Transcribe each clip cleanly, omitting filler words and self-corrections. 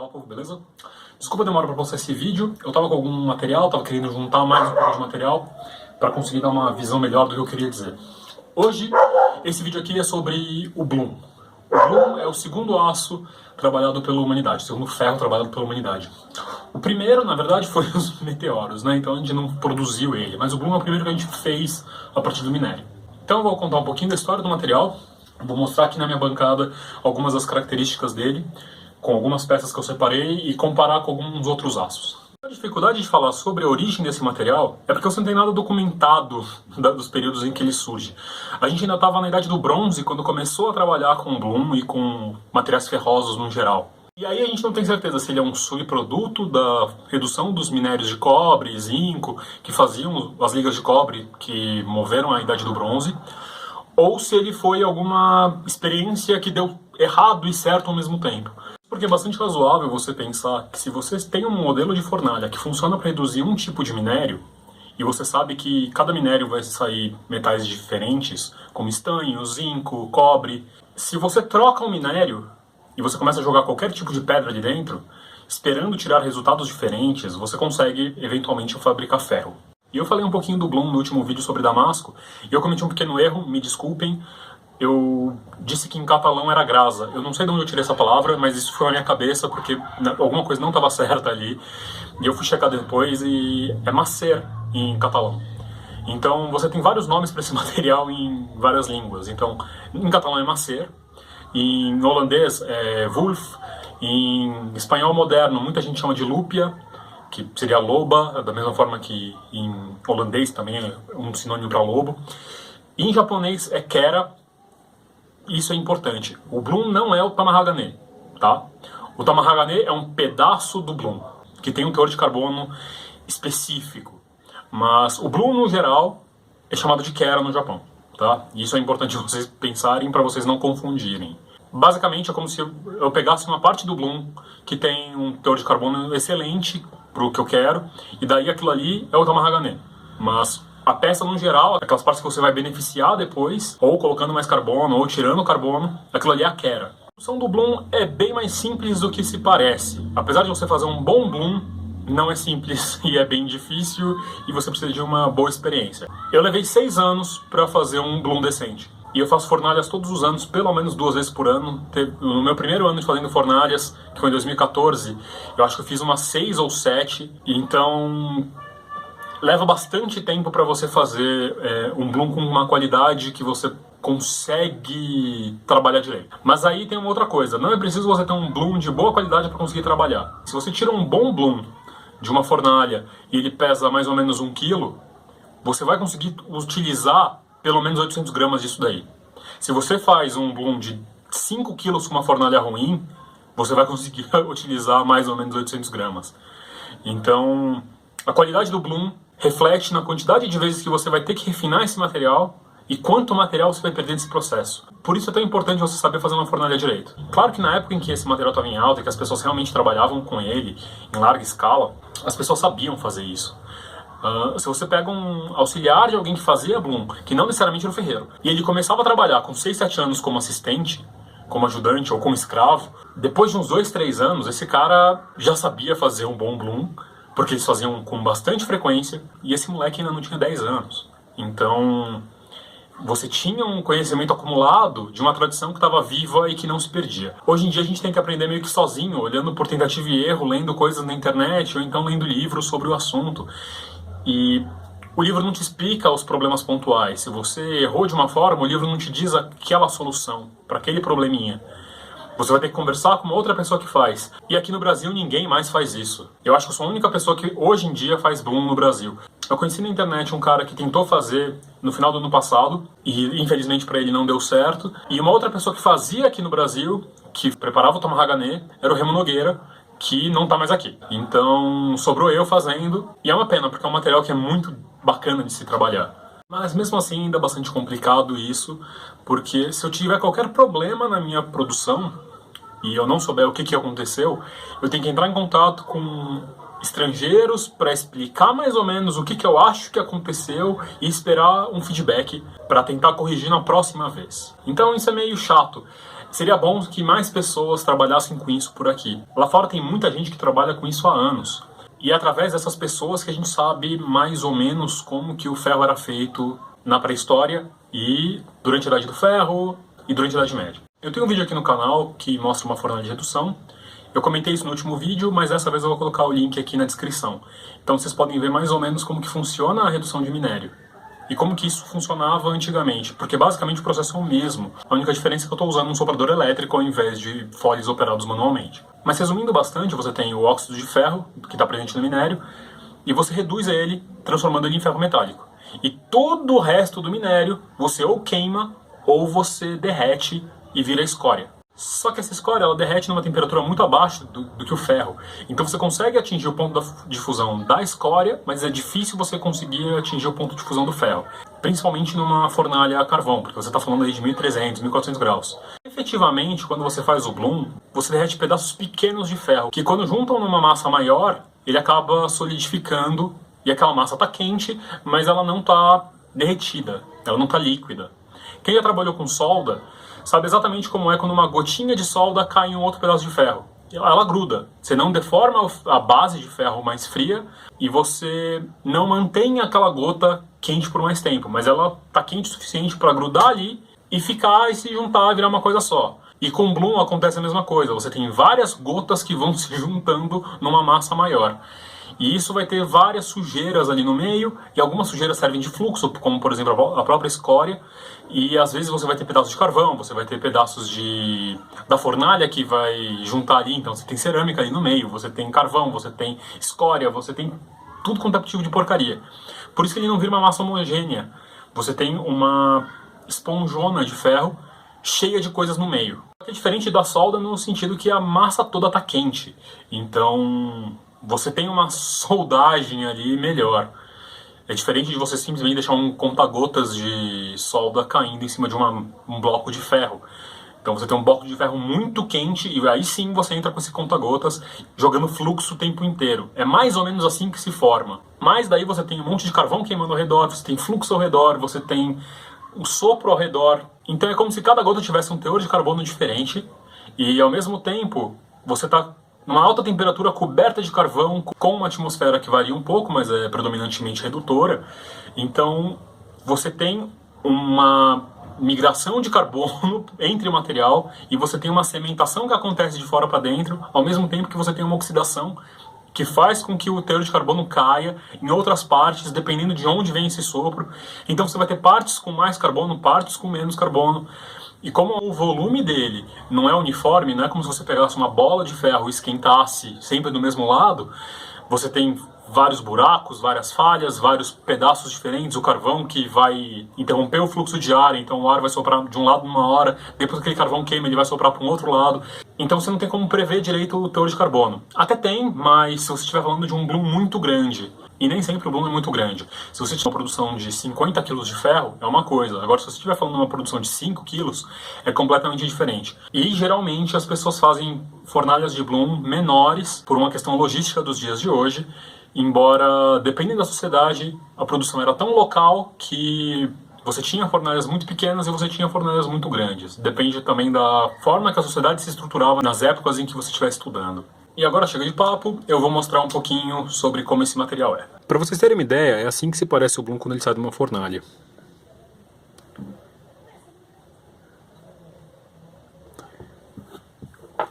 Fala, povo, beleza? Desculpa a demora para postar esse vídeo. Eu tava com algum material, tava querendo juntar mais um pouco de material para conseguir dar uma visão melhor do que eu queria dizer. Hoje, esse vídeo aqui é sobre o Bloom. O Bloom é o segundo aço trabalhado pela humanidade, o segundo ferro trabalhado pela humanidade. O primeiro, na verdade, foi os meteoros, né? Então a gente não produziu ele, mas o Bloom é o primeiro que a gente fez a partir do minério. Então eu vou contar um pouquinho da história do material, vou mostrar aqui na minha bancada algumas das características dele, com algumas peças que eu separei e comparar com alguns outros aços. A dificuldade de falar sobre a origem desse material é porque você não tem nada documentado dos períodos em que ele surge. A gente ainda estava na Idade do Bronze quando começou a trabalhar com Bloom e com materiais ferrosos no geral. E aí a gente não tem certeza se ele é um subproduto da redução dos minérios de cobre, zinco, que faziam as ligas de cobre que moveram a Idade do Bronze, ou se ele foi alguma experiência que deu errado e certo ao mesmo tempo. Porque é bastante razoável você pensar que se você tem um modelo de fornalha que funciona para reduzir um tipo de minério, e você sabe que cada minério vai sair metais diferentes, como estanho, zinco, cobre, se você troca um minério e você começa a jogar qualquer tipo de pedra ali dentro, esperando tirar resultados diferentes, você consegue eventualmente fabricar ferro. E eu falei um pouquinho do Bloom no último vídeo sobre Damasco, e eu cometi um pequeno erro, me desculpem. Eu disse que em catalão era grasa. Eu não sei de onde eu tirei essa palavra, mas isso foi na minha cabeça porque alguma coisa não estava certa ali. E eu fui checar depois e é macer em catalão. Então você tem vários nomes para esse material em várias línguas. Então em catalão é macer, em holandês é wolf, em espanhol moderno muita gente chama de lúpia, que seria loba, da mesma forma que em holandês também é um sinônimo para lobo. E em japonês é kera. Isso é importante. O Bloom não é o Tamahagane, tá? O Tamahagane é um pedaço do Bloom, que tem um teor de carbono específico. Mas o Bloom, no geral, é chamado de Kera no Japão, tá? E isso é importante vocês pensarem para vocês não confundirem. Basicamente é como se eu pegasse uma parte do Bloom que tem um teor de carbono excelente para o que eu quero, e daí aquilo ali é o Tamahagane. Mas a peça, no geral, aquelas partes que você vai beneficiar depois, ou colocando mais carbono, ou tirando carbono, aquilo ali é a Kera. A produção do Bloom é bem mais simples do que se parece. Apesar de você fazer um bom Bloom, não é simples e é bem difícil, e você precisa de uma boa experiência. Eu levei 6 anos para fazer um Bloom decente. E eu faço fornalhas todos os anos, pelo menos 2 vezes por ano. No meu primeiro ano de fazendo fornalhas, que foi em 2014, eu acho que eu fiz umas 6 ou 7, então leva bastante tempo para você fazer um Bloom com uma qualidade que você consegue trabalhar direito. Mas aí tem uma outra coisa, não é preciso você ter um Bloom de boa qualidade para conseguir trabalhar. Se você tira um bom Bloom de uma fornalha e ele pesa mais ou menos 1 kg, você vai conseguir utilizar pelo menos 800 gramas disso daí. Se você faz um Bloom de 5 kg com uma fornalha ruim, você vai conseguir utilizar mais ou menos 800 gramas. Então, a qualidade do Bloom reflete na quantidade de vezes que você vai ter que refinar esse material e quanto material você vai perder nesse processo. Por isso é tão importante você saber fazer uma fornalha direito. Claro que na época em que esse material estava em alta e que as pessoas realmente trabalhavam com ele em larga escala, as pessoas sabiam fazer isso. Se você pega um auxiliar de alguém que fazia Bloom, que não necessariamente era o ferreiro, e ele começava a trabalhar com 6, 7 anos como assistente, como ajudante ou como escravo, depois de uns 2, 3 anos, esse cara já sabia fazer um bom Bloom, porque eles faziam com bastante frequência, e esse moleque ainda não tinha 10 anos. Então, você tinha um conhecimento acumulado de uma tradição que estava viva e que não se perdia. Hoje em dia a gente tem que aprender meio que sozinho, olhando por tentativa e erro, lendo coisas na internet, ou então lendo livros sobre o assunto. E o livro não te explica os problemas pontuais. Se você errou de uma forma, o livro não te diz aquela solução para aquele probleminha. Você vai ter que conversar com uma outra pessoa que faz. E aqui no Brasil ninguém mais faz isso. Eu acho que eu sou a única pessoa que hoje em dia faz Bloom no Brasil. Eu conheci na internet um cara que tentou fazer no final do ano passado e infelizmente para ele não deu certo. E uma outra pessoa que fazia aqui no Brasil, que preparava o Tamahagane, era o Remo Nogueira, que não tá mais aqui. Então sobrou eu fazendo, e é uma pena, porque é um material que é muito bacana de se trabalhar. Mas mesmo assim ainda é bastante complicado isso, porque se eu tiver qualquer problema na minha produção, e eu não souber o que aconteceu, eu tenho que entrar em contato com estrangeiros para explicar mais ou menos o que eu acho que aconteceu e esperar um feedback para tentar corrigir na próxima vez. Então isso é meio chato. Seria bom que mais pessoas trabalhassem com isso por aqui. Lá fora tem muita gente que trabalha com isso há anos. E é através dessas pessoas que a gente sabe mais ou menos como que o ferro era feito na pré-história e durante a Idade do Ferro e durante a Idade Média. Eu tenho um vídeo aqui no canal que mostra uma fornalha de redução. Eu comentei isso no último vídeo, mas dessa vez eu vou colocar o link aqui na descrição. Então vocês podem ver mais ou menos como que funciona a redução de minério. E como que isso funcionava antigamente, porque basicamente o processo é o mesmo. A única diferença é que eu estou usando um soprador elétrico ao invés de foles operados manualmente. Mas resumindo bastante, você tem o óxido de ferro, que está presente no minério, e você reduz ele, transformando ele em ferro metálico. E todo o resto do minério, você ou queima, ou você derrete e vira escória. Só que essa escória ela derrete numa temperatura muito abaixo do que o ferro. Então você consegue atingir o ponto de fusão da escória, mas é difícil você conseguir atingir o ponto de fusão do ferro. Principalmente numa fornalha a carvão, porque você está falando aí de 1300, 1400 graus. Efetivamente, quando você faz o bloom, você derrete pedaços pequenos de ferro, que quando juntam numa massa maior, ele acaba solidificando, e aquela massa está quente, mas ela não está derretida, ela não está líquida. Quem já trabalhou com solda sabe exatamente como é quando uma gotinha de solda cai em um outro pedaço de ferro. Ela gruda. Você não deforma a base de ferro mais fria e você não mantém aquela gota quente por mais tempo, mas ela está quente o suficiente para grudar ali e ficar e se juntar, virar uma coisa só. E com Bloom acontece a mesma coisa. Você tem várias gotas que vão se juntando numa massa maior. E isso vai ter várias sujeiras ali no meio, e algumas sujeiras servem de fluxo, como por exemplo a própria escória, e às vezes você vai ter pedaços de carvão, você vai ter pedaços da fornalha que vai juntar ali, então você tem cerâmica ali no meio, você tem carvão, você tem escória, você tem tudo quanto é tipo de porcaria. Por isso que ele não vira uma massa homogênea, você tem uma esponjona de ferro cheia de coisas no meio. É diferente da solda no sentido que a massa toda está quente, então você tem uma soldagem ali melhor. É diferente de você simplesmente deixar um conta-gotas de solda caindo em cima de um bloco de ferro. Então você tem um bloco de ferro muito quente e aí sim você entra com esse conta-gotas jogando fluxo o tempo inteiro. É mais ou menos assim que se forma. Mas daí você tem um monte de carvão queimando ao redor, você tem fluxo ao redor, você tem o sopro ao redor. Então é como se cada gota tivesse um teor de carbono diferente e ao mesmo tempo você está numa alta temperatura coberta de carvão, com uma atmosfera que varia um pouco, mas é predominantemente redutora. Então você tem uma migração de carbono entre o material e você tem uma cementação que acontece de fora para dentro, ao mesmo tempo que você tem uma oxidação que faz com que o teor de carbono caia em outras partes, dependendo de onde vem esse sopro. Então você vai ter partes com mais carbono, partes com menos carbono. E como o volume dele não é uniforme, não é como se você pegasse uma bola de ferro e esquentasse sempre do mesmo lado, você tem vários buracos, várias falhas, vários pedaços diferentes, o carvão que vai interromper o fluxo de ar, então o ar vai soprar de um lado numa hora, depois que aquele carvão queima ele vai soprar para um outro lado, então você não tem como prever direito o teor de carbono. Até tem, mas se você estiver falando de um bloom muito grande, e nem sempre o bloom é muito grande. Se você tiver uma produção de 50 kg de ferro, é uma coisa. Agora, se você estiver falando de uma produção de 5 kg, é completamente diferente. E, geralmente, as pessoas fazem fornalhas de bloom menores, por uma questão logística dos dias de hoje, embora, dependendo da sociedade, a produção era tão local que você tinha fornalhas muito pequenas e você tinha fornalhas muito grandes. Depende também da forma que a sociedade se estruturava nas épocas em que você estiver estudando. E agora chega de papo, eu vou mostrar um pouquinho sobre como esse material é. Para vocês terem uma ideia, é assim que se parece o bloom quando ele sai de uma fornalha.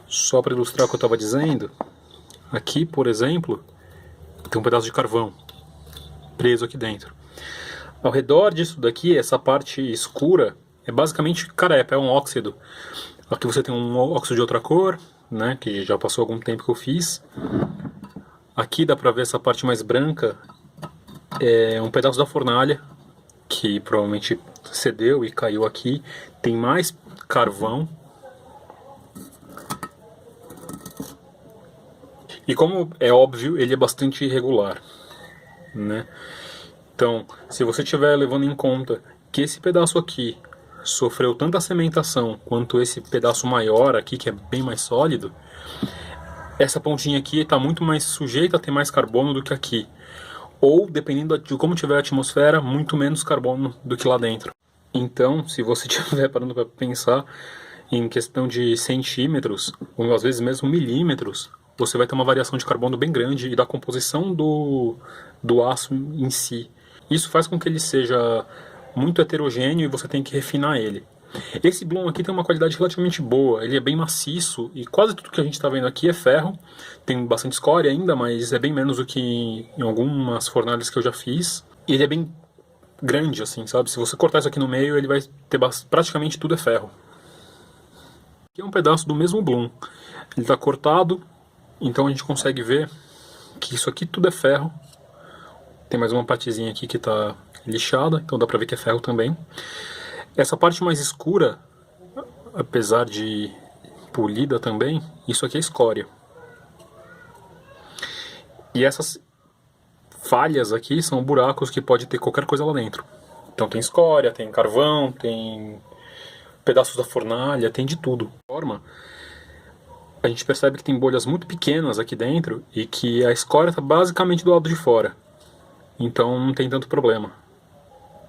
Só para ilustrar o que eu estava dizendo, aqui, por exemplo, tem um pedaço de carvão preso aqui dentro. Ao redor disso daqui, essa parte escura, é basicamente carepa, é um óxido. Aqui você tem um óxido de outra cor, né, que já passou algum tempo que eu fiz. Aqui dá pra ver essa parte mais branca, é um pedaço da fornalha, que provavelmente cedeu e caiu aqui. Tem mais carvão. E como é óbvio, ele é bastante irregular, né? Então, se você estiver levando em conta que esse pedaço aqui sofreu tanta cementação quanto esse pedaço maior aqui, que é bem mais sólido, essa pontinha aqui está muito mais sujeita a ter mais carbono do que aqui. Ou, dependendo de como tiver a atmosfera, muito menos carbono do que lá dentro. Então, se você estiver parando para pensar, em questão de centímetros, ou às vezes mesmo milímetros, você vai ter uma variação de carbono bem grande e da composição do aço em si. Isso faz com que ele seja muito heterogêneo e você tem que refinar ele. Esse Bloom aqui tem uma qualidade relativamente boa, ele é bem maciço e quase tudo que a gente está vendo aqui é ferro. Tem bastante escória ainda, mas é bem menos do que em algumas fornalhas que eu já fiz. E ele é bem grande, assim, sabe? Se você cortar isso aqui no meio, ele vai ter praticamente tudo é ferro. Aqui é um pedaço do mesmo Bloom. Ele está cortado, então a gente consegue ver que isso aqui tudo é ferro. Tem mais uma partezinha aqui que está lixada, então dá pra ver que é ferro também. Essa parte mais escura, apesar de polida também, isso aqui é escória. E essas falhas aqui são buracos que pode ter qualquer coisa lá dentro. Então tem escória, tem carvão, tem pedaços da fornalha, tem de tudo. A gente percebe que tem bolhas muito pequenas aqui dentro e que a escória está basicamente do lado de fora. Então não tem tanto problema.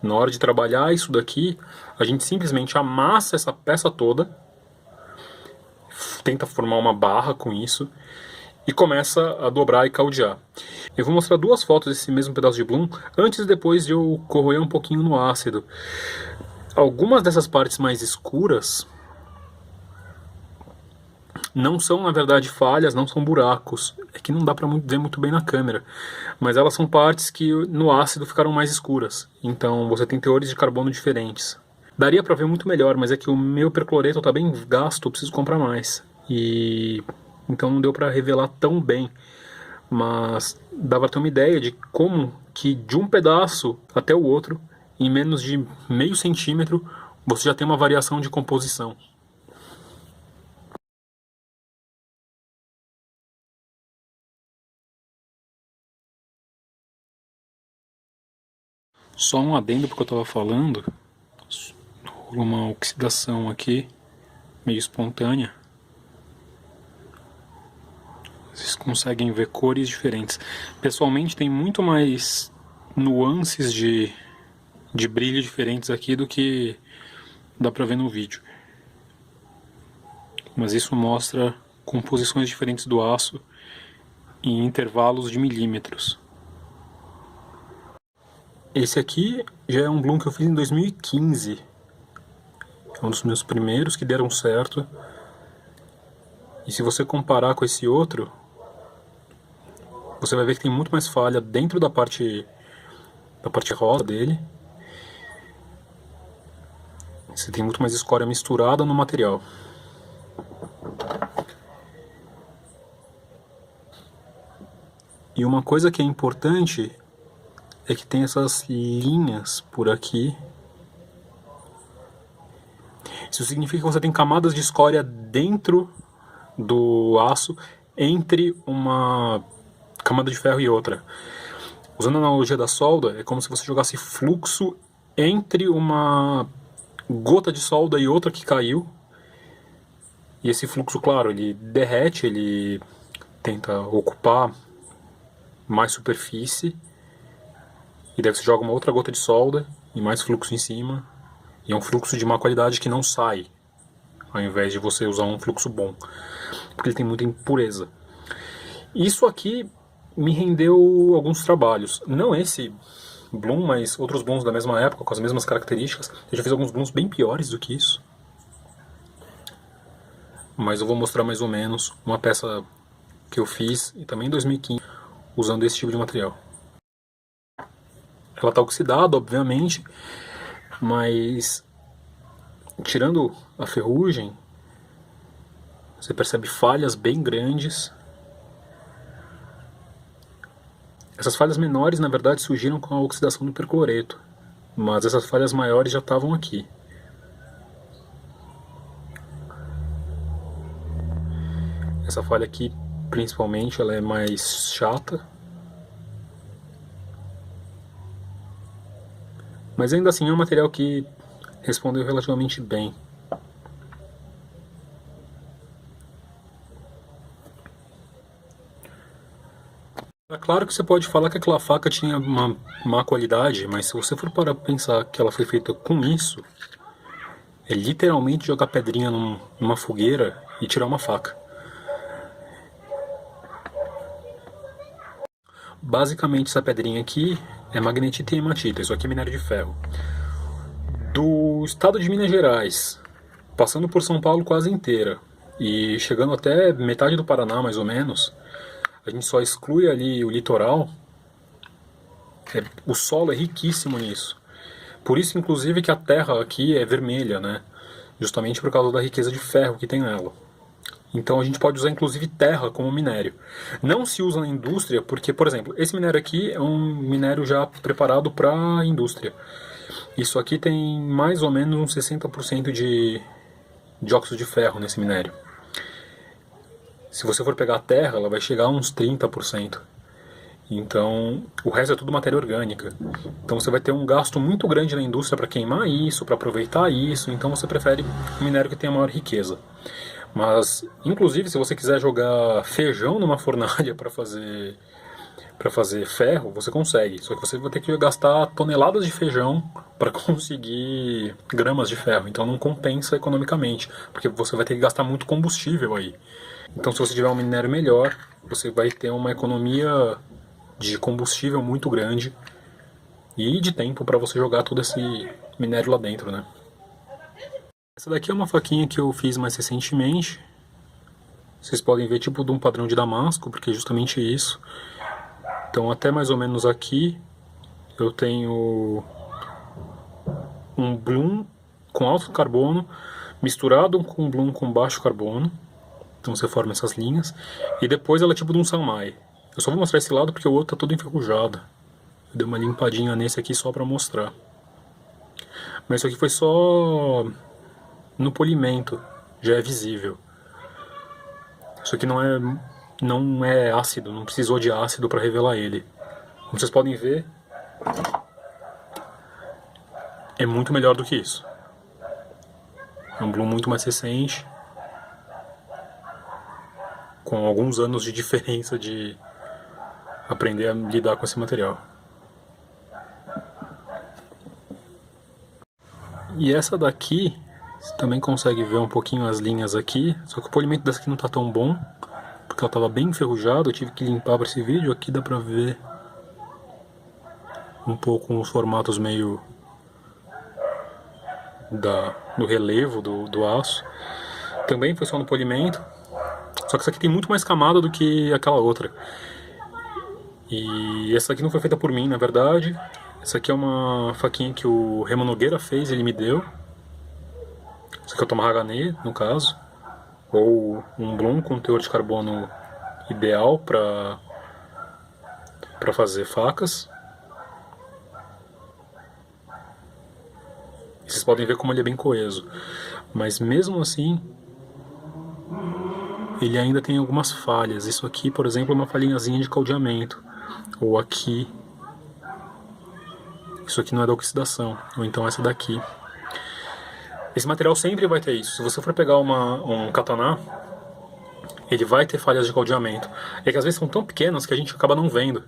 Na hora de trabalhar isso daqui, a gente simplesmente amassa essa peça toda, tenta formar uma barra com isso e começa a dobrar e caldear. Eu vou mostrar duas fotos desse mesmo pedaço de Bloom antes e depois de eu corroer um pouquinho no ácido. Algumas dessas partes mais escuras não são, na verdade, falhas, não são buracos. É que não dá pra ver muito bem na câmera. Mas elas são partes que no ácido ficaram mais escuras. Então você tem teores de carbono diferentes. Daria pra ver muito melhor, mas é que o meu percloreto tá bem gasto, eu preciso comprar mais. Então não deu pra revelar tão bem. Mas dá pra ter uma ideia de como que de um pedaço até o outro, em menos de meio centímetro, você já tem uma variação de composição. Só um adendo porque eu estava falando, rolou uma oxidação aqui, meio espontânea. Vocês conseguem ver cores diferentes. Pessoalmente tem muito mais nuances de brilho diferentes aqui do que dá pra ver no vídeo. Mas isso mostra composições diferentes do aço em intervalos de milímetros. Esse aqui já é um Bloom que eu fiz em 2015. É um dos meus primeiros que deram certo. E se você comparar com esse outro, você vai ver que tem muito mais falha dentro da parte rosa dele. Você tem muito mais escória misturada no material. E uma coisa que é importante é que tem essas linhas por aqui. Isso significa que você tem camadas de escória dentro do aço, entre uma camada de ferro e outra. Usando a analogia da solda, é como se você jogasse fluxo entre uma gota de solda e outra que caiu. E esse fluxo, claro, ele derrete, ele tenta ocupar mais superfície. E daí você joga uma outra gota de solda e mais fluxo em cima. E é um fluxo de má qualidade que não sai, ao invés de você usar um fluxo bom, porque ele tem muita impureza. Isso aqui me rendeu alguns trabalhos. Não esse Bloom, mas outros Blooms da mesma época, com as mesmas características. Eu já fiz alguns Blooms bem piores do que isso. Mas eu vou mostrar mais ou menos uma peça que eu fiz, e também em 2015, usando esse tipo de material. Ela está oxidada, obviamente, mas tirando a ferrugem, você percebe falhas bem grandes. Essas falhas menores, na verdade, surgiram com a oxidação do percloreto, mas essas falhas maiores já estavam aqui. Essa falha aqui, principalmente, ela é mais chata. Mas ainda assim é um material que respondeu relativamente bem. É claro que você pode falar que aquela faca tinha uma má qualidade, mas se você for parar para pensar que ela foi feita com isso, É literalmente jogar pedrinha numa fogueira e tirar uma faca. Basicamente essa pedrinha aqui é magnetita e hematita, isso aqui é minério de ferro. Do estado de Minas Gerais, passando por São Paulo quase inteira e chegando até metade do Paraná mais ou menos, a gente só exclui ali o litoral, o solo é riquíssimo nisso. Por isso, inclusive, que a terra aqui é vermelha, né? Justamente por causa da riqueza de ferro que tem nela. Então a gente pode usar inclusive terra como minério. Não se usa na indústria porque, por exemplo, esse minério aqui é um minério já preparado para a indústria. Isso aqui tem mais ou menos uns 60% de óxido de ferro nesse minério. Se você for pegar a terra, ela vai chegar a uns 30%. Então, o resto é tudo matéria orgânica. Então você vai ter um gasto muito grande na indústria para queimar isso, para aproveitar isso. Então você prefere um minério que tenha maior riqueza. Mas, inclusive, se você quiser jogar feijão numa fornalha para fazer ferro, você consegue. Só que você vai ter que gastar toneladas de feijão para conseguir gramas de ferro. Então não compensa economicamente, porque você vai ter que gastar muito combustível aí. Então se você tiver um minério melhor, você vai ter uma economia de combustível muito grande e de tempo para você jogar todo esse minério lá dentro, né? Essa daqui é uma faquinha que eu fiz mais recentemente. Vocês podem ver tipo de um padrão de damasco, porque é justamente isso. Então até mais ou menos aqui eu tenho um bloom com alto carbono misturado com um bloom com baixo carbono. Então você forma essas linhas. E depois ela é tipo de um sanmai. Eu só vou mostrar esse lado porque o outro tá todo enferrujado. Eu dei uma limpadinha nesse aqui só pra mostrar. Mas isso aqui foi só no polimento, já é visível. Isso aqui não é ácido, não precisou de ácido para revelar ele. Como vocês podem ver, é muito melhor do que isso. É um bloom muito mais recente, com alguns anos de diferença de aprender a lidar com esse material. E essa daqui, você também consegue ver um pouquinho as linhas aqui, só que o polimento dessa aqui não tá tão bom, porque ela estava bem enferrujada, eu tive que limpar para esse vídeo. Aqui dá pra ver um pouco os formatos meio do relevo do aço. Também foi só no polimento, só que essa aqui tem muito mais camada do que aquela outra. E essa aqui não foi feita por mim, na verdade. Essa aqui é uma faquinha que o Remo Nogueira fez, ele me deu. Essa aqui é o Tomahagane, no caso. Ou um bloom com teor de carbono ideal para fazer facas. E vocês podem ver como ele é bem coeso. Mas mesmo assim, ele ainda tem algumas falhas. Isso aqui, por exemplo, é uma falhinhazinha de caldeamento. Ou aqui, isso aqui não é da oxidação. Ou então essa daqui. Esse material sempre vai ter isso. Se você for pegar um katana, ele vai ter falhas de caldeamento. É que às vezes são tão pequenas que a gente acaba não vendo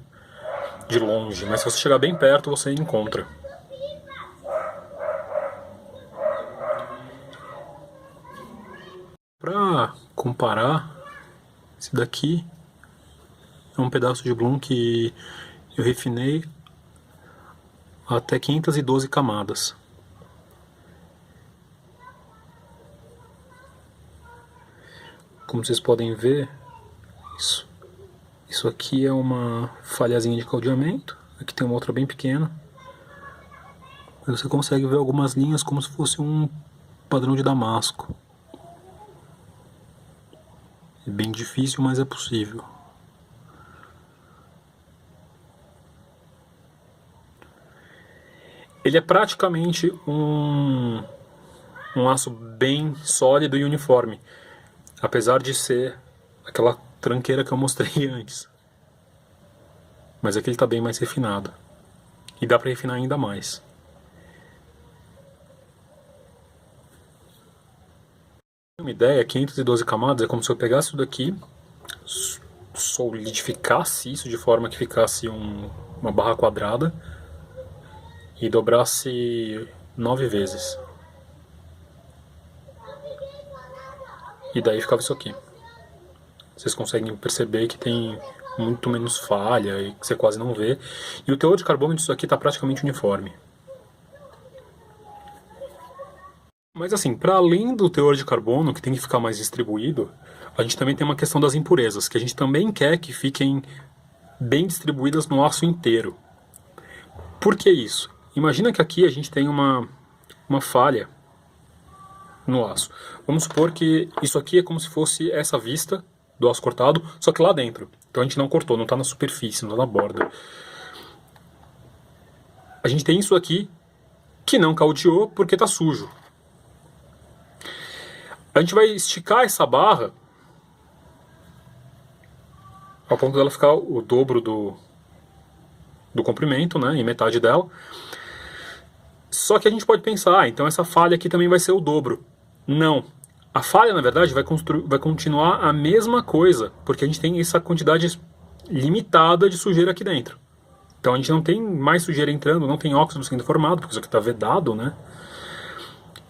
de longe. Mas se você chegar bem perto, você encontra. Para comparar, esse daqui é um pedaço de bloom que eu refinei até 512 camadas. Como vocês podem ver, isso aqui é uma falhazinha de caldeamento. Aqui tem uma outra bem pequena. Você consegue ver algumas linhas como se fosse um padrão de damasco. É bem difícil, mas é possível. Ele é praticamente um aço bem sólido e uniforme, apesar de ser aquela tranqueira que eu mostrei antes. Mas aqui ele está bem mais refinado. E dá para refinar ainda mais. Uma ideia, 512 camadas é como se eu pegasse isso daqui, solidificasse isso de forma que ficasse uma barra quadrada e dobrasse 9 vezes. e daí ficava isso aqui. Vocês conseguem perceber que tem muito menos falha e que você quase não vê. E o teor de carbono disso aqui está praticamente uniforme. Mas assim, para além do teor de carbono, que tem que ficar mais distribuído, a gente também tem uma questão das impurezas, que a gente também quer que fiquem bem distribuídas no aço inteiro. Por que isso? Imagina que aqui a gente tem uma falha no aço. Vamos supor que isso aqui é como se fosse essa vista do aço cortado, só que lá dentro. Então a gente não cortou, não está na superfície, não está na borda. A gente tem isso aqui que não caldeou porque está sujo. A gente vai esticar essa barra ao ponto dela ficar o dobro do comprimento, né, em metade dela. Só que a gente pode pensar, então essa falha aqui também vai ser o dobro. Não. A falha, na verdade, vai continuar a mesma coisa, porque a gente tem essa quantidade limitada de sujeira aqui dentro. Então a gente não tem mais sujeira entrando, não tem óxido sendo formado, porque isso aqui está vedado, né?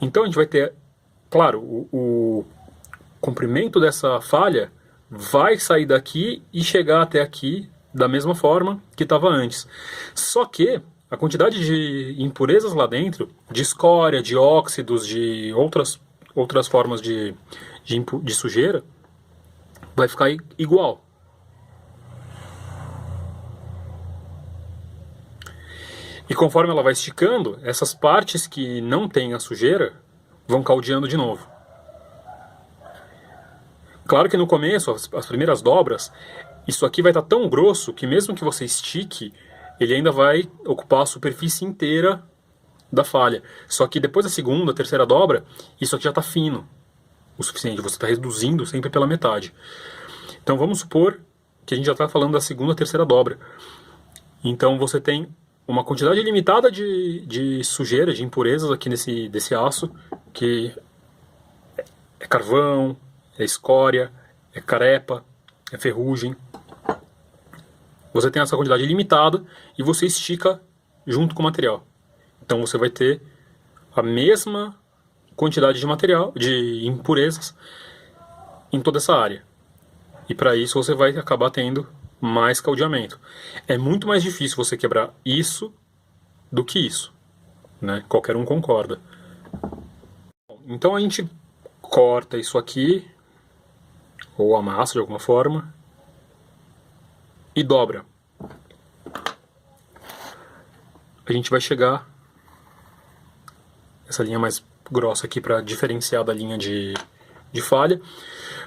Então a gente vai ter, claro, o comprimento dessa falha vai sair daqui e chegar até aqui da mesma forma que estava antes. Só que a quantidade de impurezas lá dentro, de escória, de óxidos, de outras formas de sujeira, vai ficar igual. E conforme ela vai esticando, essas partes que não tem a sujeira vão caldeando de novo. Claro que no começo, as primeiras dobras, isso aqui vai estar tão grosso que mesmo que você estique, ele ainda vai ocupar a superfície inteira da falha. Só que depois da segunda, terceira dobra, isso aqui já está fino o suficiente. Você está reduzindo sempre pela metade. Então vamos supor que a gente já está falando da segunda, terceira dobra. Então você tem uma quantidade limitada de sujeira, de impurezas aqui desse aço, que é carvão, é escória, é carepa, é ferrugem. Você tem essa quantidade limitada e você estica junto com o material. Então você vai ter a mesma quantidade de material, de impurezas, em toda essa área. E para isso você vai acabar tendo mais caldeamento. É muito mais difícil você quebrar isso do que isso, né? Qualquer um concorda. Então a gente corta isso aqui, ou amassa de alguma forma, e dobra. A gente vai chegar essa linha mais grossa aqui para diferenciar da linha de falha.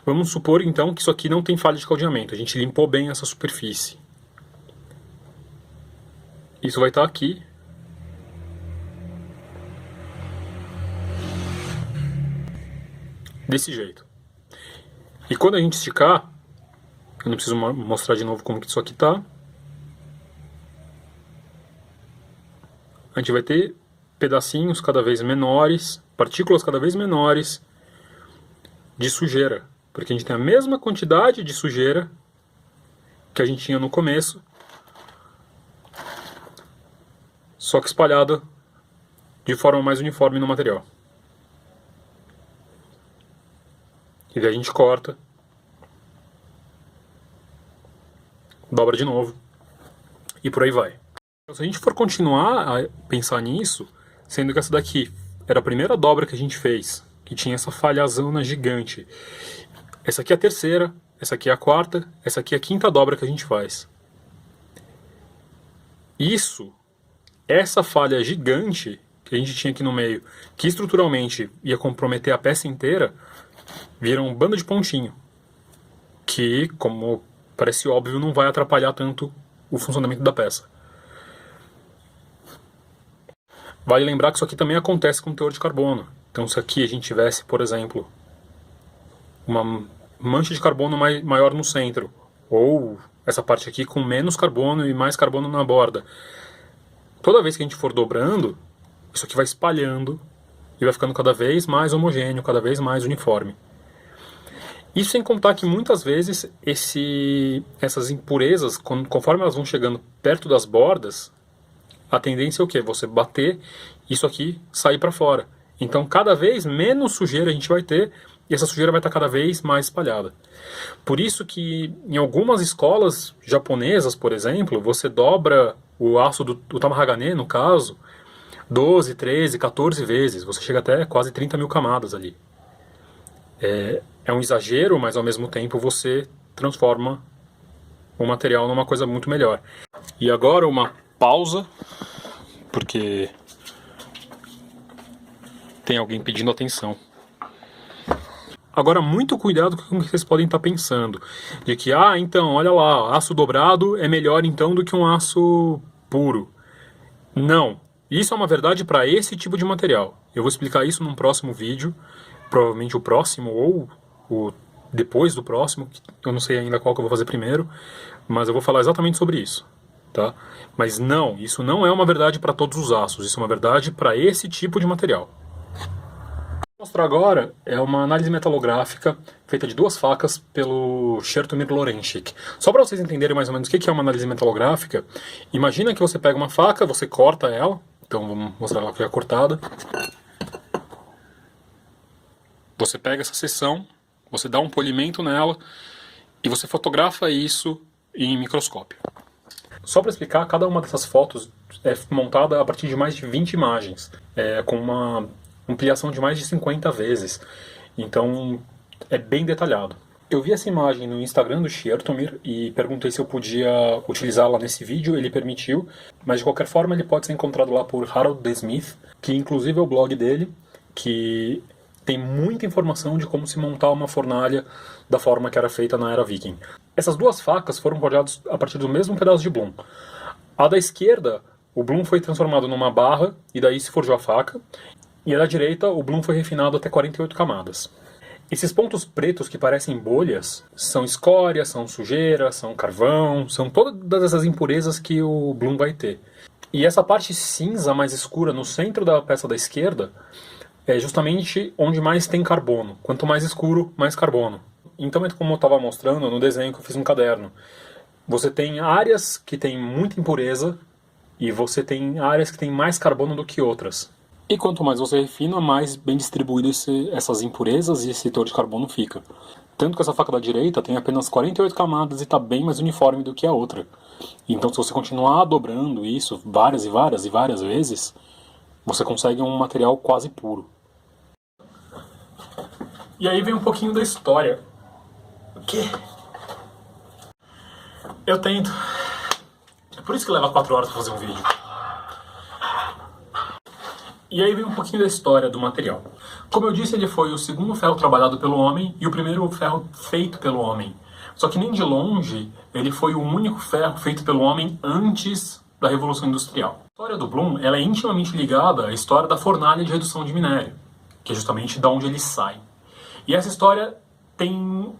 Vamos supor então que isso aqui não tem falha de caldeamento. A gente limpou bem essa superfície. Isso vai estar aqui. Desse jeito. E quando a gente esticar, eu não preciso mostrar de novo como que isso aqui está. A gente vai ter pedacinhos cada vez menores, partículas cada vez menores de sujeira. Porque a gente tem a mesma quantidade de sujeira que a gente tinha no começo, só que espalhada de forma mais uniforme no material. E daí a gente corta, dobra de novo, e por aí vai. Se a gente for continuar a pensar nisso, sendo que essa daqui era a primeira dobra que a gente fez, que tinha essa falhazona gigante. Essa aqui é a terceira, essa aqui é a quarta, essa aqui é a quinta dobra que a gente faz. Essa falha gigante que a gente tinha aqui no meio, que estruturalmente ia comprometer a peça inteira, vira um bando de pontinho, que, como parece óbvio, não vai atrapalhar tanto o funcionamento da peça. Vale lembrar que isso aqui também acontece com o teor de carbono. Então se aqui a gente tivesse, por exemplo, uma mancha de carbono maior no centro, ou essa parte aqui com menos carbono e mais carbono na borda, toda vez que a gente for dobrando, isso aqui vai espalhando e vai ficando cada vez mais homogêneo, cada vez mais uniforme. Isso sem contar que muitas vezes essas impurezas, conforme elas vão chegando perto das bordas, a tendência é o quê? Você bater isso aqui sair para fora. Então cada vez menos sujeira a gente vai ter e essa sujeira vai estar cada vez mais espalhada. Por isso que em algumas escolas japonesas, por exemplo, você dobra o aço do Tamahagane, no caso, 12, 13, 14 vezes. Você chega até quase 30 mil camadas ali. É um exagero, mas ao mesmo tempo você transforma o material numa coisa muito melhor. E agora uma pausa, porque tem alguém pedindo atenção. Agora, muito cuidado com o que vocês podem estar pensando. De que, então, olha lá, aço dobrado é melhor então do que um aço puro. Não. Isso é uma verdade para esse tipo de material. Eu vou explicar isso num próximo vídeo. Provavelmente o próximo ou o depois do próximo. Eu não sei ainda qual que eu vou fazer primeiro. Mas eu vou falar exatamente sobre isso. Tá? Mas não, isso não é uma verdade para todos os aços. Isso é uma verdade para esse tipo de material. O que eu vou mostrar agora é uma análise metalográfica feita de 2 facas pelo Chertomir Lorenchik. Só para vocês entenderem mais ou menos o que é uma análise metalográfica, imagina que você pega uma faca, você corta ela, então vamos mostrar ela já cortada. Você pega essa seção, você dá um polimento nela e você fotografa isso em microscópio. Só para explicar, cada uma dessas fotos é montada a partir de mais de 20 imagens, com uma ampliação de mais de 50 vezes. Então, é bem detalhado. Eu vi essa imagem no Instagram do Chertomir e perguntei se eu podia utilizá-la nesse vídeo, ele permitiu, mas de qualquer forma ele pode ser encontrado lá por Harold D. Smith, que inclusive é o blog dele, que tem muita informação de como se montar uma fornalha da forma que era feita na era Viking. Essas 2 facas foram forjadas a partir do mesmo pedaço de Bloom. A da esquerda, o Bloom foi transformado numa barra e daí se forjou a faca. E a da direita, o Bloom foi refinado até 48 camadas. Esses pontos pretos que parecem bolhas são escória, são sujeira, são carvão, são todas essas impurezas que o Bloom vai ter. E essa parte cinza mais escura no centro da peça da esquerda é justamente onde mais tem carbono. Quanto mais escuro, mais carbono. Então, como eu estava mostrando no desenho que eu fiz no caderno, você tem áreas que tem muita impureza e você tem áreas que tem mais carbono do que outras. E quanto mais você refina, mais bem distribuído essas impurezas e esse teor de carbono fica. Tanto que essa faca da direita tem apenas 48 camadas e está bem mais uniforme do que a outra. Então se você continuar dobrando isso várias e várias e várias vezes, você consegue um material quase puro. E aí vem um pouquinho da história. O quê? Eu tento. É por isso que leva 4 horas para fazer um vídeo. E aí vem um pouquinho da história do material. Como eu disse, ele foi o segundo ferro trabalhado pelo homem e o primeiro ferro feito pelo homem. Só que nem de longe ele foi o único ferro feito pelo homem antes da Revolução Industrial. A história do Bloom ela é intimamente ligada à história da fornalha de redução de minério, que é justamente de onde ele sai. E essa história tem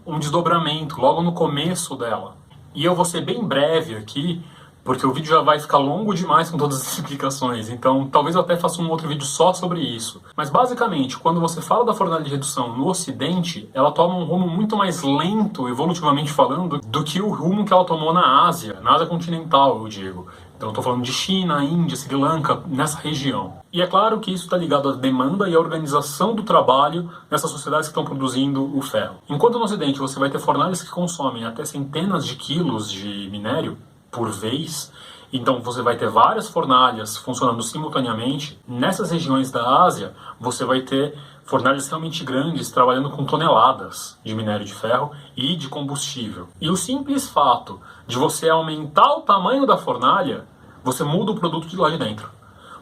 um desdobramento logo no começo dela. E eu vou ser bem breve aqui, porque o vídeo já vai ficar longo demais com todas as explicações, então talvez eu até faça um outro vídeo só sobre isso. Mas basicamente, quando você fala da fornalha de redução no Ocidente, ela toma um rumo muito mais lento, evolutivamente falando, do que o rumo que ela tomou na Ásia continental, eu digo. Então eu estou falando de China, Índia, Sri Lanka, nessa região. E é claro que isso está ligado à demanda e à organização do trabalho nessas sociedades que estão produzindo o ferro. Enquanto no Ocidente você vai ter fornalhas que consomem até centenas de quilos de minério por vez, então você vai ter várias fornalhas funcionando simultaneamente. Nessas regiões da Ásia, você vai ter fornalhas realmente grandes trabalhando com toneladas de minério de ferro e de combustível. E o simples fato de você aumentar o tamanho da fornalha, você muda o produto de lá de dentro.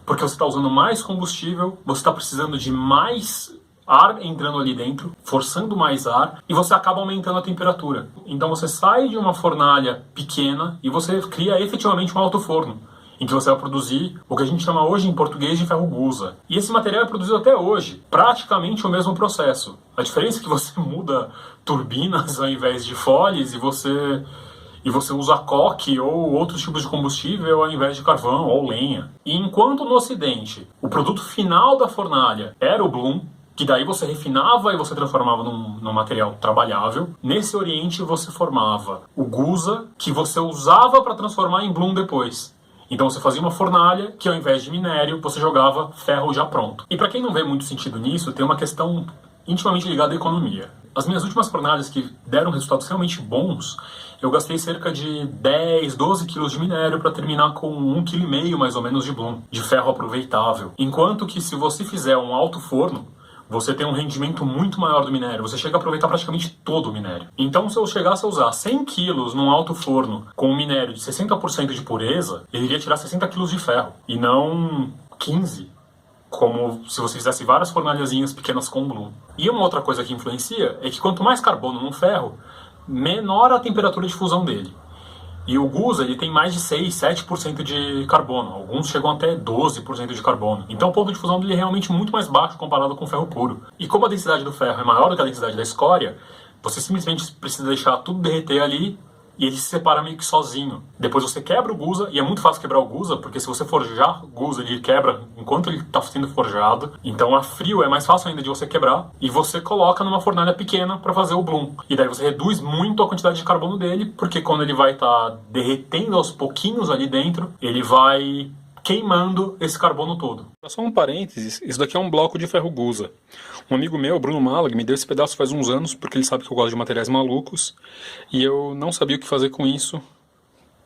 Porque você está usando mais combustível, você está precisando de mais ar entrando ali dentro, forçando mais ar, e você acaba aumentando a temperatura. Então você sai de uma fornalha pequena e você cria efetivamente um alto forno, em que você vai produzir o que a gente chama hoje em português de ferro gusa. E esse material é produzido até hoje, praticamente o mesmo processo. A diferença é que você muda turbinas ao invés de foles e você usa coque ou outros tipos de combustível ao invés de carvão ou lenha. E enquanto no Ocidente o produto final da fornalha era o Bloom, que daí você refinava e você transformava num material trabalhável. Nesse Oriente você formava o gusa, que você usava para transformar em Bloom depois. Então você fazia uma fornalha que ao invés de minério você jogava ferro já pronto. E para quem não vê muito sentido nisso, tem uma questão intimamente ligado à economia. As minhas últimas fornalhas que deram resultados realmente bons, eu gastei cerca de 10, 12 quilos de minério para terminar com 1,5 kg mais ou menos de bloom, de ferro aproveitável. Enquanto que se você fizer um alto forno, você tem um rendimento muito maior do minério, você chega a aproveitar praticamente todo o minério. Então, se eu chegasse a usar 100 quilos num alto forno com um minério de 60% de pureza, ele iria tirar 60 quilos de ferro, e não 15, como se você fizesse várias fornalhazinhas pequenas com bloom. E uma outra coisa que influencia é que quanto mais carbono num ferro, menor a temperatura de fusão dele. E o Gusa, ele tem mais de 6, 7% de carbono. Alguns chegam até 12% de carbono. Então o ponto de fusão dele é realmente muito mais baixo comparado com o ferro puro. E como a densidade do ferro é maior do que a densidade da escória, você simplesmente precisa deixar tudo derreter ali e ele se separa meio que sozinho. Depois você quebra o Gusa, e é muito fácil quebrar o Gusa, porque se você forjar o Gusa, ele quebra enquanto ele está sendo forjado. Então a frio é mais fácil ainda de você quebrar, e você coloca numa fornalha pequena para fazer o bloom. E daí você reduz muito a quantidade de carbono dele, porque quando ele vai estar derretendo aos pouquinhos ali dentro, ele vai queimando esse carbono todo. Só um parênteses, isso daqui é um bloco de ferro Gusa. Um amigo meu, Bruno Malag, me deu esse pedaço faz uns anos, porque ele sabe que eu gosto de materiais malucos, e eu não sabia o que fazer com isso,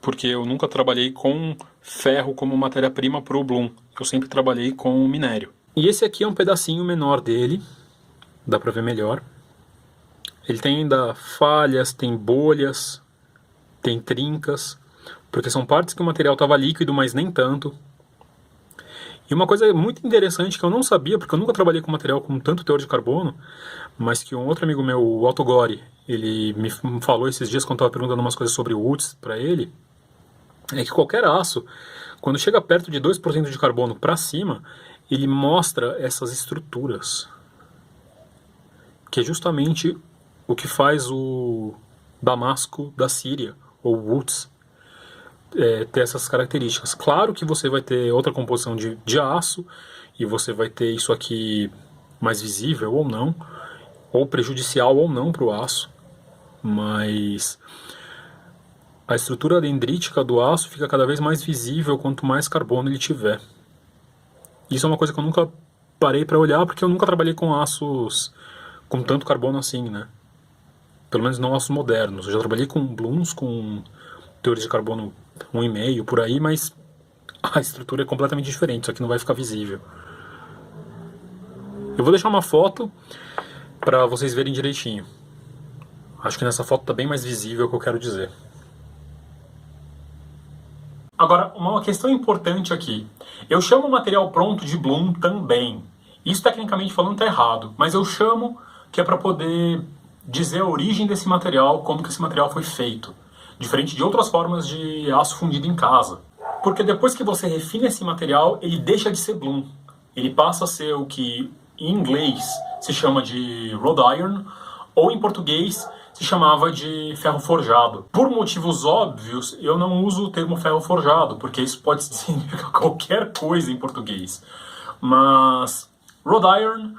porque eu nunca trabalhei com ferro como matéria-prima para o bloom. Eu sempre trabalhei com minério. E esse aqui é um pedacinho menor dele, dá para ver melhor. Ele tem ainda falhas, tem bolhas, tem trincas, porque são partes que o material estava líquido, mas nem tanto. E uma coisa muito interessante que eu não sabia, porque eu nunca trabalhei com material com tanto teor de carbono, mas que um outro amigo meu, o Otto Gori, ele me falou esses dias quando eu estava perguntando umas coisas sobre o Woods para ele, é que qualquer aço, quando chega perto de 2% de carbono para cima, ele mostra essas estruturas, que é justamente o que faz o Damasco da Síria, ou Woods, ter essas características. Claro que você vai ter outra composição de aço, e você vai ter isso aqui mais visível ou não, ou prejudicial ou não para o aço, mas a estrutura dendrítica do aço fica cada vez mais visível quanto mais carbono ele tiver. Isso é uma coisa que eu nunca parei para olhar, porque eu nunca trabalhei com aços com tanto carbono assim, né? Pelo menos não aços modernos. Eu já trabalhei com blooms com teores de carbono 1,5 por aí, mas a estrutura é completamente diferente, isso aqui não vai ficar visível. Eu vou deixar uma foto para vocês verem direitinho. Acho que nessa foto está bem mais visível o que eu quero dizer. Agora, uma questão importante aqui. Eu chamo o material pronto de bloom também. Isso tecnicamente falando está errado, mas eu chamo que é para poder dizer a origem desse material, como que esse material foi feito. Diferente de outras formas de aço fundido em casa. Porque depois que você refina esse material, ele deixa de ser bloom. Ele passa a ser o que em inglês se chama de wrought iron, ou em português se chamava de ferro forjado. Por motivos óbvios, eu não uso o termo ferro forjado, porque isso pode significar qualquer coisa em português. Mas wrought iron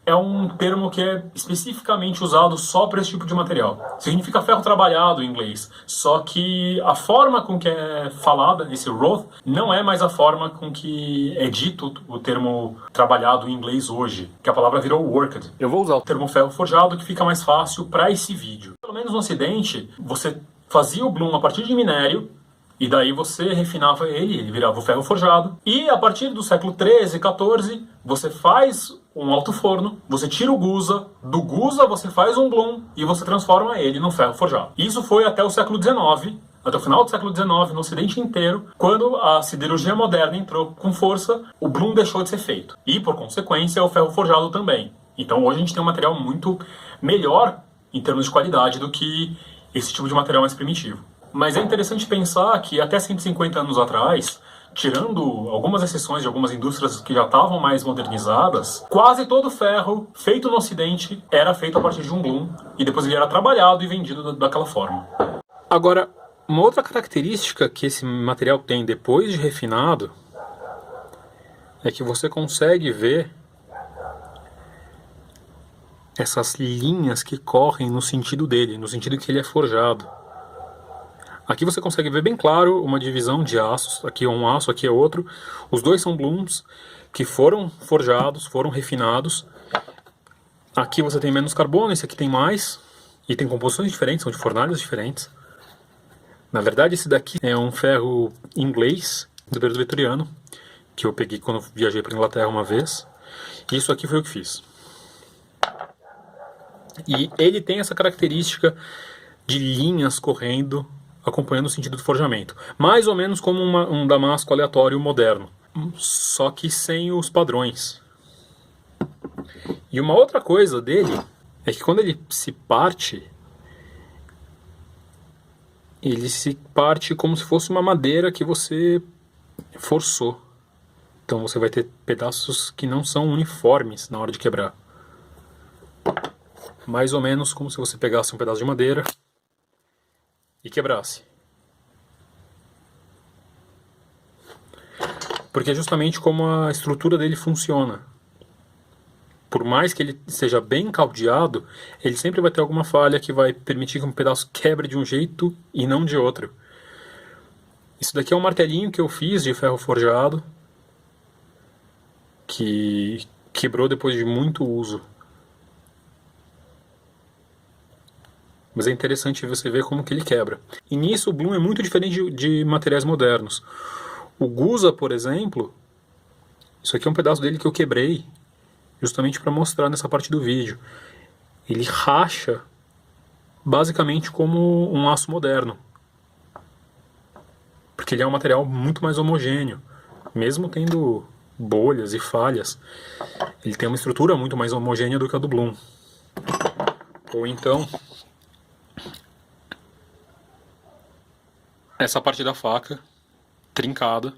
é um termo que é especificamente usado só para esse tipo de material. Significa ferro trabalhado em inglês. Só que a forma com que é falada esse wrought não é mais a forma com que é dito o termo trabalhado em inglês hoje, que a palavra virou worked. Eu vou usar o termo ferro forjado, que fica mais fácil para esse vídeo. Pelo menos no Ocidente, você fazia o bloom a partir de minério, e daí você refinava ele virava o ferro forjado. E a partir do século 13, 14, você faz um alto forno, você tira o Gusa, do Gusa você faz um bloom e você transforma ele no ferro forjado. Isso foi até o século 19, até o final do século 19, no Ocidente inteiro, quando a siderurgia moderna entrou com força, o bloom deixou de ser feito. E, por consequência, o ferro forjado também. Então hoje a gente tem um material muito melhor em termos de qualidade do que esse tipo de material mais primitivo. Mas é interessante pensar que até 150 anos atrás, tirando algumas exceções de algumas indústrias que já estavam mais modernizadas, quase todo ferro feito no Ocidente era feito a partir de um bloom, e depois ele era trabalhado e vendido daquela forma. Agora, uma outra característica que esse material tem depois de refinado é que você consegue ver essas linhas que correm no sentido dele, no sentido que ele é forjado. Aqui você consegue ver bem claro uma divisão de aços, aqui é um aço, aqui é outro. Os dois são blooms que foram forjados, foram refinados. Aqui você tem menos carbono, esse aqui tem mais. E tem composições diferentes, são de fornalhas diferentes. Na verdade, esse daqui é um ferro inglês, do período vitoriano, que eu peguei quando eu viajei para Inglaterra uma vez. E isso aqui foi o que fiz. E ele tem essa característica de linhas correndo, acompanhando o sentido do forjamento. Mais ou menos como um damasco aleatório moderno, só que sem os padrões. E uma outra coisa dele é que quando ele se parte como se fosse uma madeira que você forçou. Então você vai ter pedaços que não são uniformes na hora de quebrar. Mais ou menos como se você pegasse um pedaço de madeira e quebrasse. Porque é justamente como a estrutura dele funciona. Por mais que ele seja bem caldeado, ele sempre vai ter alguma falha que vai permitir que um pedaço quebre de um jeito e não de outro. Isso daqui é um martelinho que eu fiz de ferro forjado, que quebrou depois de muito uso. Mas é interessante você ver como que ele quebra. E nisso o Blum é muito diferente de materiais modernos. O Gusa, por exemplo, isso aqui é um pedaço dele que eu quebrei, justamente para mostrar nessa parte do vídeo. Ele racha basicamente como um aço moderno. Porque ele é um material muito mais homogêneo. Mesmo tendo bolhas e falhas, ele tem uma estrutura muito mais homogênea do que a do Blum. Ou então, essa parte da faca, trincada,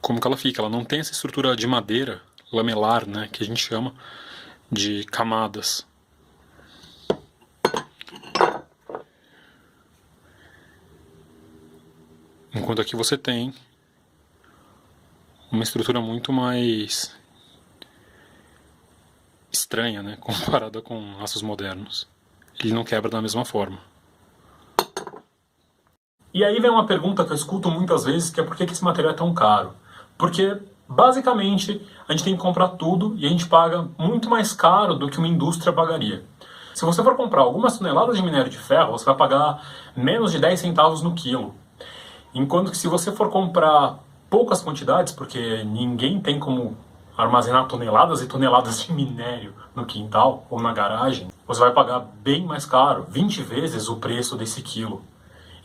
como que ela fica? Ela não tem essa estrutura de madeira lamelar, né, que a gente chama de camadas. Enquanto aqui você tem uma estrutura muito mais estranha, né, comparada com aços modernos. Ele não quebra da mesma forma. E aí vem uma pergunta que eu escuto muitas vezes, que é por que esse material é tão caro? Porque, basicamente, a gente tem que comprar tudo e a gente paga muito mais caro do que uma indústria pagaria. Se você for comprar algumas toneladas de minério de ferro, você vai pagar menos de 10 centavos no quilo. Enquanto que se você for comprar poucas quantidades, porque ninguém tem como armazenar toneladas e toneladas de minério no quintal ou na garagem, você vai pagar bem mais caro, 20 vezes o preço desse quilo.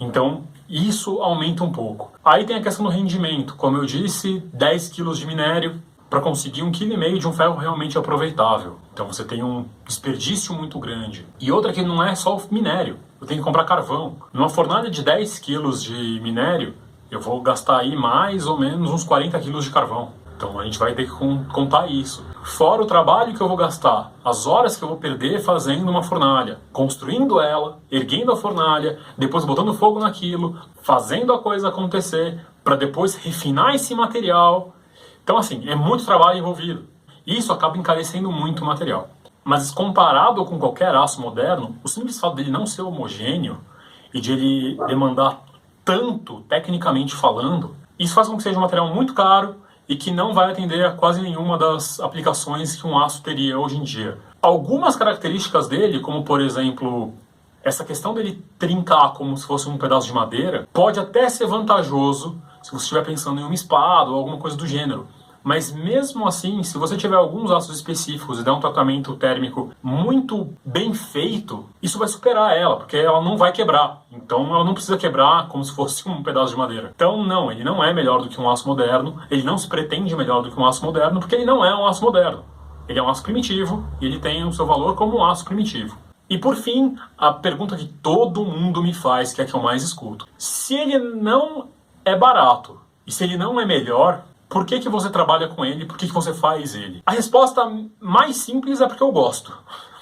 Então, isso aumenta um pouco. Aí tem a questão do rendimento. Como eu disse, 10 quilos de minério para conseguir 1,5 kg de um ferro realmente aproveitável. Então você tem um desperdício muito grande. E outra que não é só o minério. Eu tenho que comprar carvão. Numa fornalha de 10 quilos de minério, eu vou gastar aí mais ou menos uns 40 quilos de carvão. Então a gente vai ter que contar isso. Fora o trabalho que eu vou gastar, as horas que eu vou perder fazendo uma fornalha, construindo ela, erguendo a fornalha, depois botando fogo naquilo, fazendo a coisa acontecer, para depois refinar esse material. Então assim, é muito trabalho envolvido. Isso acaba encarecendo muito o material. Mas comparado com qualquer aço moderno, o simples fato dele não ser homogêneo e de ele demandar tanto, tecnicamente falando, isso faz com que seja um material muito caro e que não vai atender a quase nenhuma das aplicações que um aço teria hoje em dia. Algumas características dele, como por exemplo, essa questão dele trincar como se fosse um pedaço de madeira, pode até ser vantajoso se você estiver pensando em uma espada ou alguma coisa do gênero. Mas mesmo assim, se você tiver alguns aços específicos e der um tratamento térmico muito bem feito, isso vai superar ela, porque ela não vai quebrar. Então ela não precisa quebrar como se fosse um pedaço de madeira. Então não, ele não é melhor do que um aço moderno, ele não se pretende melhor do que um aço moderno, porque ele não é um aço moderno. Ele é um aço primitivo e ele tem o seu valor como um aço primitivo. E por fim, a pergunta que todo mundo me faz, que é a que eu mais escuto. Se ele não é barato e se ele não é melhor, por que você trabalha com ele? Por que você faz ele? A resposta mais simples é porque eu gosto.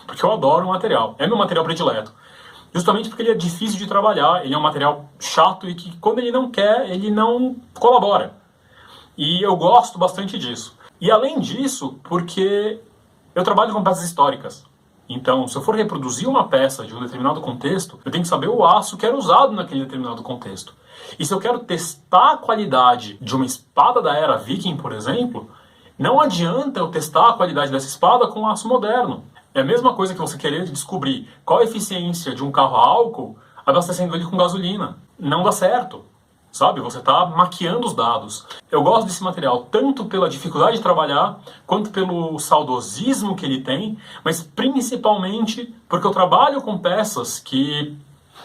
Porque eu adoro o material. É meu material predileto. Justamente porque ele é difícil de trabalhar, ele é um material chato e que quando ele não quer, ele não colabora. E eu gosto bastante disso. E além disso, porque eu trabalho com peças históricas. Então, se eu for reproduzir uma peça de um determinado contexto, eu tenho que saber o aço que era usado naquele determinado contexto. E se eu quero testar a qualidade de uma espada da era Viking, por exemplo, Não adianta eu testar a qualidade dessa espada com aço moderno. É a mesma coisa que você querer descobrir qual a eficiência de um carro a álcool abastecendo ele com gasolina. Não dá certo. Sabe? Você está maquiando os dados. Eu gosto desse material tanto pela dificuldade de trabalhar, quanto pelo saudosismo que ele tem, mas principalmente porque eu trabalho com peças que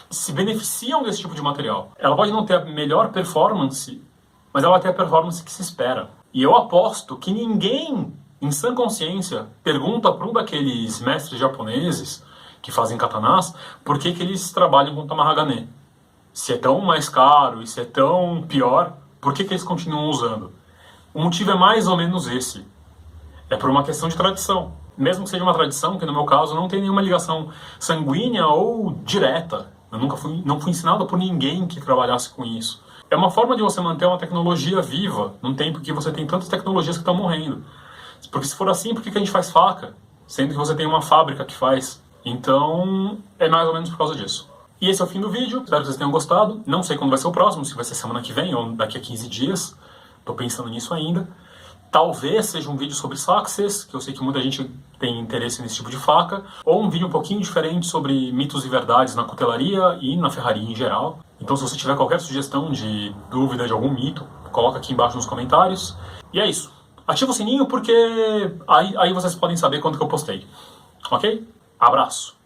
se beneficiam desse tipo de material. Ela pode não ter a melhor performance, mas ela vai ter a performance que se espera. E eu aposto que ninguém, em sã consciência, pergunta para um daqueles mestres japoneses que fazem katanás por que eles trabalham com Tamahagane. Se é tão mais caro e se é tão pior, por que eles continuam usando? O motivo é mais ou menos esse. É por uma questão de tradição. Mesmo que seja uma tradição que, no meu caso, não tem nenhuma ligação sanguínea ou direta. Eu não fui ensinado por ninguém que trabalhasse com isso. É uma forma de você manter uma tecnologia viva, num tempo que você tem tantas tecnologias que estão morrendo. Porque se for assim, por que a gente faz faca? Sendo que você tem uma fábrica que faz. Então, é mais ou menos por causa disso. E esse é o fim do vídeo, espero que vocês tenham gostado. Não sei quando vai ser o próximo, se vai ser semana que vem ou daqui a 15 dias. Tô pensando nisso ainda. Talvez seja um vídeo sobre Success, que eu sei que muita gente tem interesse nesse tipo de faca. Ou um vídeo um pouquinho diferente sobre mitos e verdades na cutelaria e na ferraria em geral. Então se você tiver qualquer sugestão de dúvida de algum mito, coloca aqui embaixo nos comentários. E é isso. Ativa o sininho porque aí vocês podem saber quando que eu postei. Ok? Abraço!